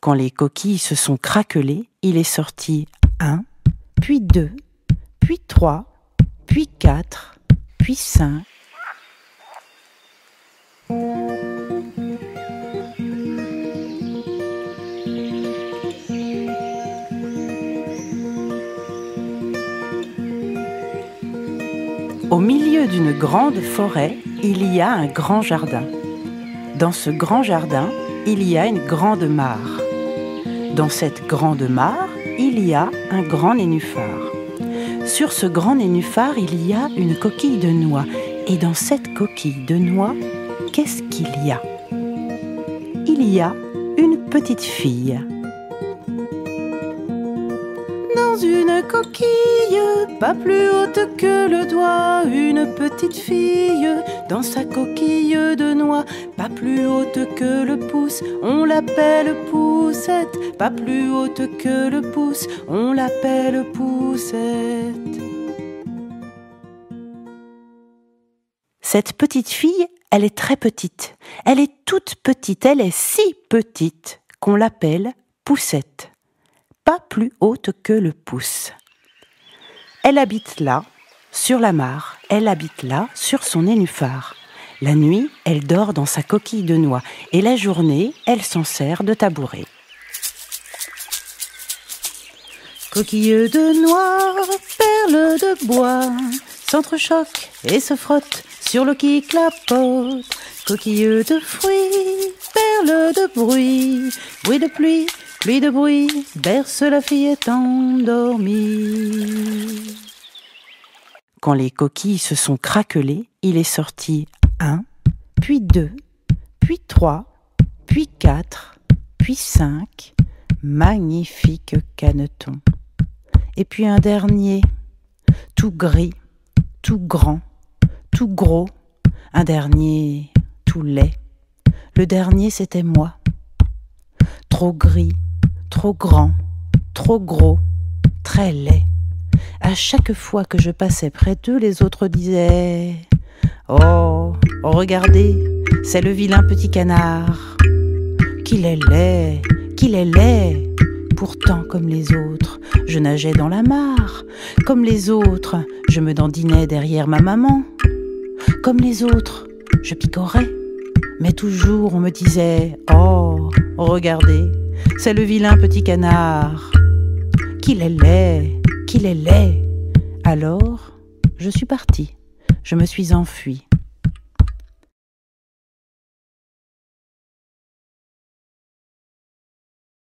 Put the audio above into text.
Quand les coquilles se sont craquelées, il est sorti 1, puis 2, puis 3, puis 4, puis 5. Au milieu d'une grande forêt, il y a un grand jardin. Dans ce grand jardin, il y a une grande mare. Dans cette grande mare, il y a un grand nénuphar. Sur ce grand nénuphar, il y a une coquille de noix. Et dans cette coquille de noix, qu'est-ce qu'il y a ? Il y a une petite fille. Dans une coquille, pas plus haute que le doigt, une petite fille. Dans sa coquille de noix, pas plus haute que le pouce, on l'appelle poussette. Pas plus haute que le pouce, on l'appelle poussette. Cette petite fille, elle est très petite. Elle est toute petite, elle est si petite qu'on l'appelle poussette. Pas plus haute que le pouce. Elle habite là, sur la mare. Elle habite là, sur son nénuphar. La nuit, elle dort dans sa coquille de noix. Et la journée, elle s'en sert de tabouret. Coquille de noix, perle de bois, s'entrechoque et se frotte sur l'eau qui clapote. Coquille de fruits, perle de bruit, bruit de pluie, pluie de bruit, berce la fillette endormie. Quand les coquilles se sont craquelées, il est sorti 1, puis 2, puis 3, puis 4, puis 5, magnifique caneton. Et puis un dernier, tout gris, tout grand, tout gros, un dernier tout laid. Le dernier, c'était moi. Trop gris, trop grand, trop gros, très laid. À chaque fois que je passais près d'eux, les autres disaient « Oh, regardez, c'est le vilain petit canard. Qu'il est laid, qu'il est laid. » Pourtant, comme les autres, je nageais dans la mare. Comme les autres, je me dandinais derrière ma maman. Comme les autres, je picorais. Mais toujours, on me disait « Oh, regardez, c'est le vilain petit canard. Qu'il est laid, qu'il est laid. » Alors, je suis partie. Je me suis enfuie.